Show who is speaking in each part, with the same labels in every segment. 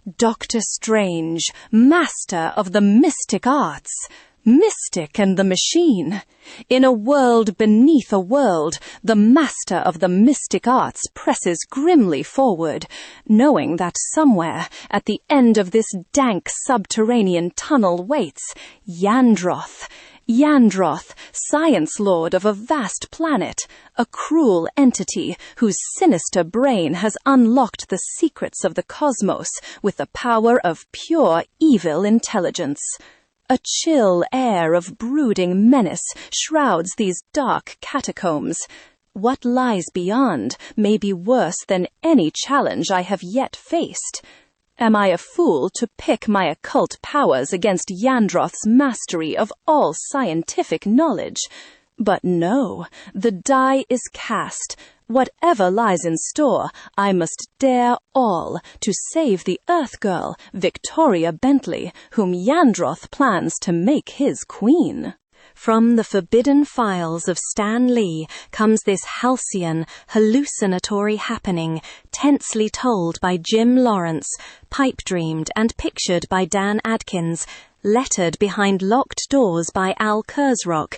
Speaker 1: Doctor Strange, master of the mystic arts, mystic and the machine. In a world beneath a world, the master of the mystic arts presses grimly forward, knowing that somewhere, at the end of this dank subterranean tunnel waits Yandroth. Yandroth, science lord of a vast planet, a cruel entity whose sinister brain has unlocked the secrets of the cosmos with the power of pure evil intelligence. A chill air of brooding menace shrouds these dark catacombs. What lies beyond may be worse than any challenge I have yet faced. Am I a fool to pick my occult powers against Yandroth's mastery of all scientific knowledge? But no, the die is cast. Whatever lies in store, I must dare all to save the Earth Girl, Victoria Bentley, whom Yandroth plans to make his queen. From the forbidden files of Stan Lee comes this halcyon, hallucinatory happening, tensely told by Jim Lawrence, pipe-dreamed and pictured by Dan Adkins, lettered behind locked doors by Al Kurzrock.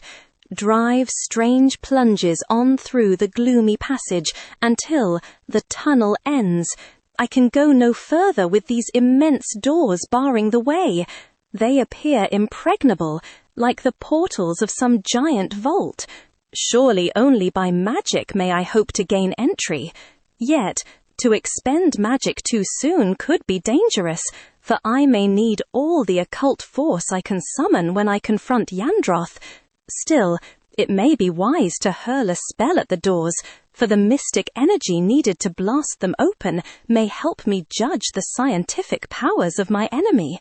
Speaker 1: Drive strange plunges on through the gloomy passage until the tunnel ends. I can go no further with these immense doors barring the way. They appear impregnable, like the portals of some giant vault. Surely only by magic may I hope to gain entry. Yet, to expend magic too soon could be dangerous, for I may need all the occult force I can summon when I confront Yandroth. Still, it may be wise to hurl a spell at the doors, for the mystic energy needed to blast them open may help me judge the scientific powers of my enemy.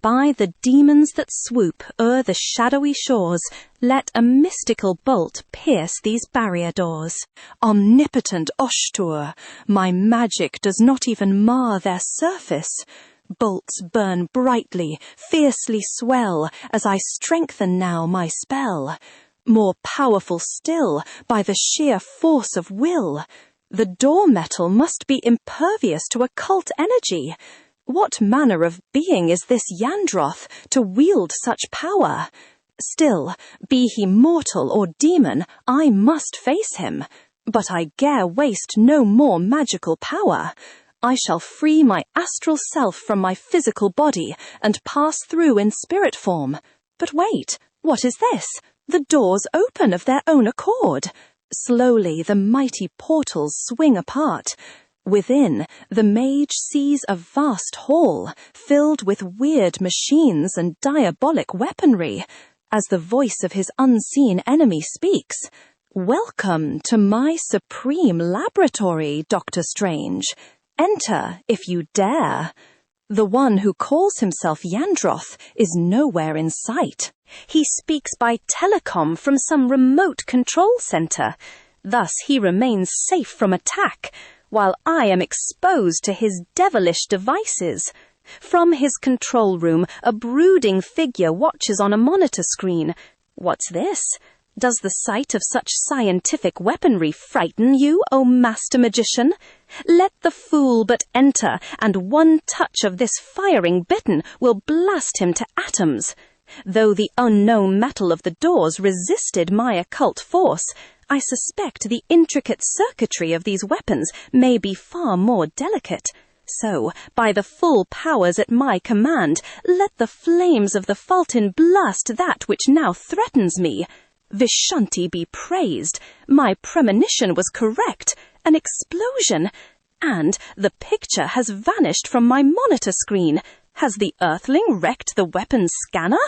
Speaker 1: By the demons that swoop o'er the shadowy shores, let a mystical bolt pierce these barrier doors. Omnipotent Oshtur, my magic does not even mar their surface. Bolts burn brightly, fiercely swell, as I strengthen now my spell. More powerful still, by the sheer force of will. The door metal must be impervious to occult energy. What manner of being is this Yandroth to wield such power? Still, be he mortal or demon, I must face him. But I dare waste no more magical power. I shall free my astral self from my physical body and pass through in spirit form. But wait, what is this? The doors open of their own accord. Slowly the mighty portals swing apart. Within, the mage sees a vast hall, filled with weird machines and diabolic weaponry, as the voice of his unseen enemy speaks. Welcome to my supreme laboratory, Doctor Strange. Enter, if you dare. The one who calls himself Yandroth is nowhere in sight. He speaks by telecom from some remote control center. Thus he remains safe from attack, while I am exposed to his devilish devices. From his control room, a brooding figure watches on a monitor screen. What's this? Does the sight of such scientific weaponry frighten you, O master magician? Let the fool but enter, and one touch of this firing bittern will blast him to atoms. Though the unknown metal of the doors resisted my occult force, I suspect the intricate circuitry of these weapons may be far more delicate. So, by the full powers at my command, let the flames of the Fulton blast that which now threatens me. Vishanti be praised. My premonition was correct. An explosion. And the picture has vanished from my monitor screen. Has the Earthling wrecked the weapon's scanner?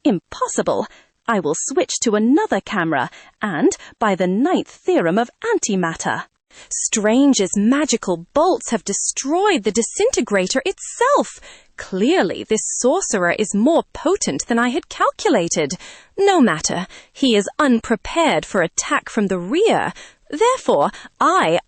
Speaker 1: Impossible. I will switch to another camera, and by the 9th theorem of antimatter. Strange's magical bolts have destroyed the disintegrator itself. Clearly, this sorcerer is more potent than I had calculated. No matter, he is unprepared for attack from the rear. Therefore, I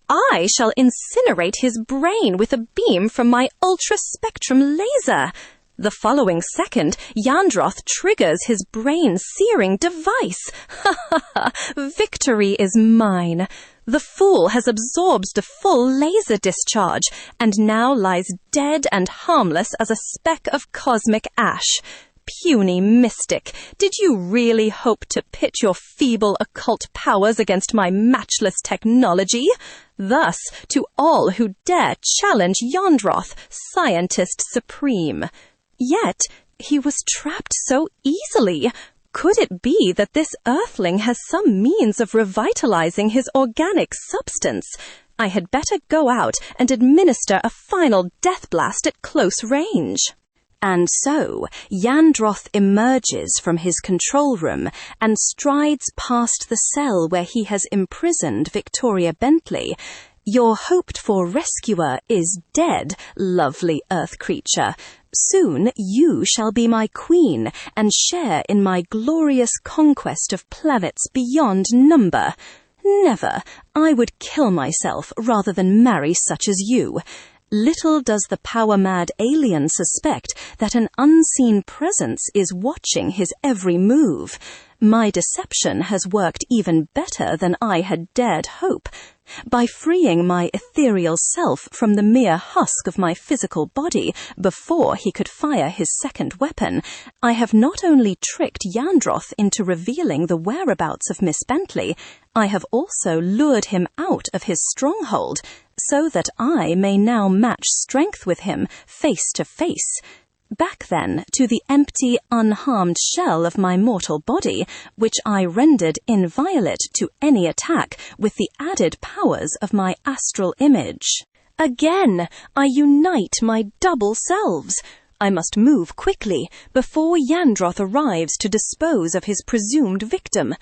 Speaker 1: shall incinerate his brain with a beam from my ultra-spectrum laser. The following second, Yandroth triggers his brain-searing device. Ha ha ha! Victory is mine. The fool has absorbed the full laser discharge, and now lies dead and harmless as a speck of cosmic ash. Puny mystic, did you really hope to pit your feeble occult powers against my matchless technology? Thus, to all who dare challenge Yandroth, scientist supreme. Yet, he was trapped so easily. Could it be that this earthling has some means of revitalizing his organic substance? I had better go out and administer a final death blast at close range. And so, Yandroth emerges from his control room and strides past the cell where he has imprisoned Victoria Bentley. Your hoped-for rescuer is dead, lovely earth creature. Soon you shall be my queen and share in my glorious conquest of planets beyond number. Never. I would kill myself rather than marry such as you. Little does the power-mad alien suspect that an unseen presence is watching his every move. My deception has worked even better than I had dared hope. By freeing my ethereal self from the mere husk of my physical body before he could fire his second weapon, I have not only tricked Yandroth into revealing the whereabouts of Miss Bentley, I have also lured him out of his stronghold, so that I may now match strength with him face to face. Back then to the empty, unharmed shell of my mortal body, which I rendered inviolate to any attack with the added powers of my astral image. Again, I unite my double selves. I must move quickly before Yandroth arrives to dispose of his presumed victim.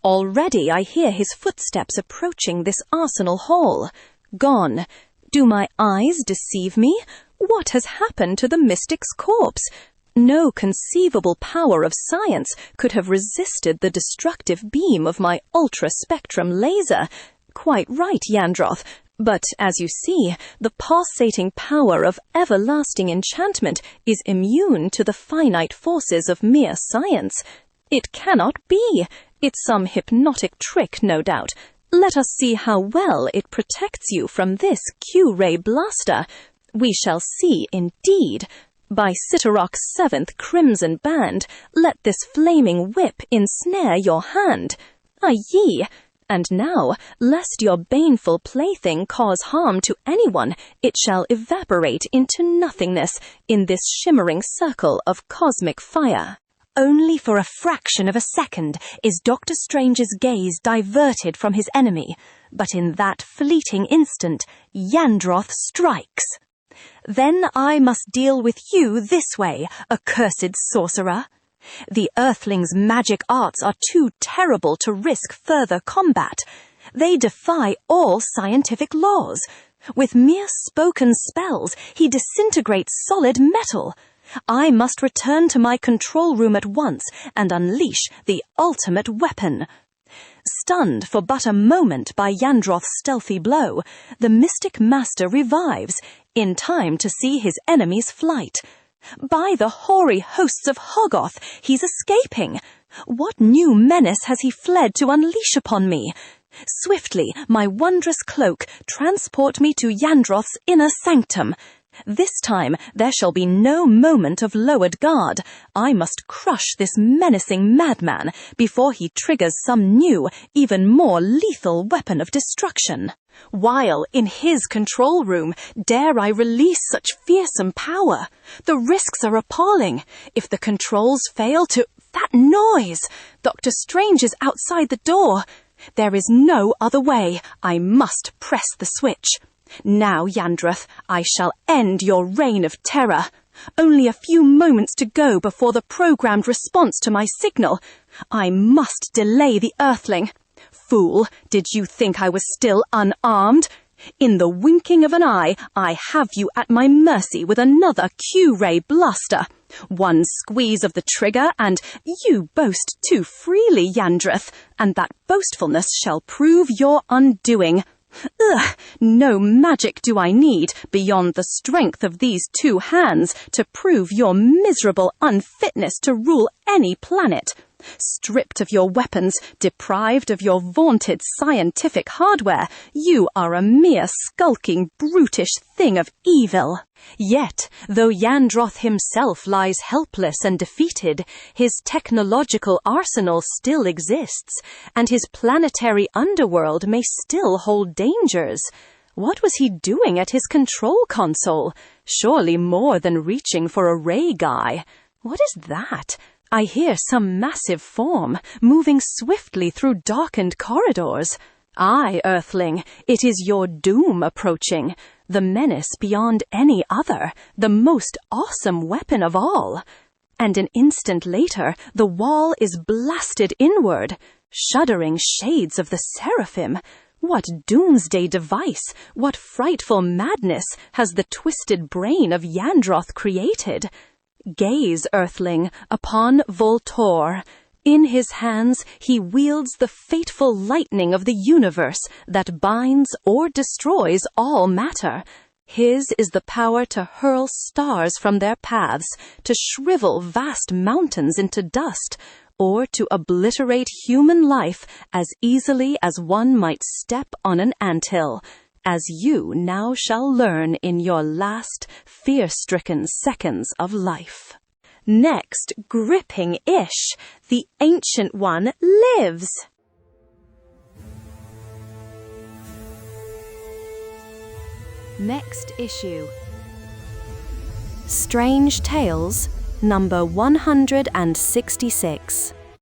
Speaker 1: Already I hear his footsteps approaching this arsenal hall. Gone. Do my eyes deceive me? What has happened to the mystic's corpse? No conceivable power of science could have resisted the destructive beam of my ultra-spectrum laser. Quite right, Yandroth. But, as you see, the pulsating power of everlasting enchantment is immune to the finite forces of mere science. It cannot be. It's some hypnotic trick, no doubt. Let us see how well it protects you from this Q-ray blaster. We shall see, indeed. By Sitarok's 7th crimson band, let this flaming whip ensnare your hand. Aye! And now, lest your baneful plaything cause harm to anyone, it shall evaporate into nothingness in this shimmering circle of cosmic fire. Only for a fraction of a second is Dr. Strange's gaze diverted from his enemy, but in that fleeting instant, Yandroth strikes. Then I must deal with you this way, accursed sorcerer. The Earthling's magic arts are too terrible to risk further combat. They defy all scientific laws. With mere spoken spells, he disintegrates solid metal. I must return to my control room at once and unleash the ultimate weapon. Stunned for but a moment by Yandroth's stealthy blow, the Mystic Master revives, in time to see his enemy's flight. By the hoary hosts of Hoggoth, he's escaping. What new menace has he fled to unleash upon me? Swiftly, my wondrous cloak, transport me to Yandroth's inner sanctum. This time there shall be no moment of lowered guard. I must crush this menacing madman before he triggers some new, even more lethal weapon of destruction. While in his control room, dare I release such fearsome power? The risks are appalling. If the controls fail to... That noise! Dr. Strange is outside the door. There is no other way. I must press the switch. Now, Yandroth, I shall end your reign of terror. Only a few moments to go before the programmed response to my signal. I must delay the Earthling. Fool, did you think I was still unarmed? In the winking of an eye, I have you at my mercy with another Q-ray blaster. One squeeze of the trigger, and you boast too freely, Yandroth, and that boastfulness shall prove your undoing. Ugh, no magic do I need beyond the strength of these two hands to prove your miserable unfitness to rule any planet. Stripped of your weapons, deprived of your vaunted scientific hardware, you are a mere skulking, brutish thing of evil. Yet, though Yandroth himself lies helpless and defeated, his technological arsenal still exists, and his planetary underworld may still hold dangers. What was he doing at his control console? Surely more than reaching for a ray guy. What is that? I hear some massive form, moving swiftly through darkened corridors. Aye, Earthling, it is your doom approaching, the menace beyond any other, the most awesome weapon of all. And an instant later, the wall is blasted inward. Shuddering shades of the Seraphim! What doomsday device, what frightful madness has the twisted brain of Yandroth created? Gaze, Earthling, upon Voltor. In his hands he wields the fateful lightning of the universe that binds or destroys all matter. His is the power to hurl stars from their paths, to shrivel vast mountains into dust, or to obliterate human life as easily as one might step on an anthill, as you now shall learn in your last fear-stricken seconds of life. Next, gripping Ish, the Ancient One lives.
Speaker 2: Next issue. Strange Tales, number 166.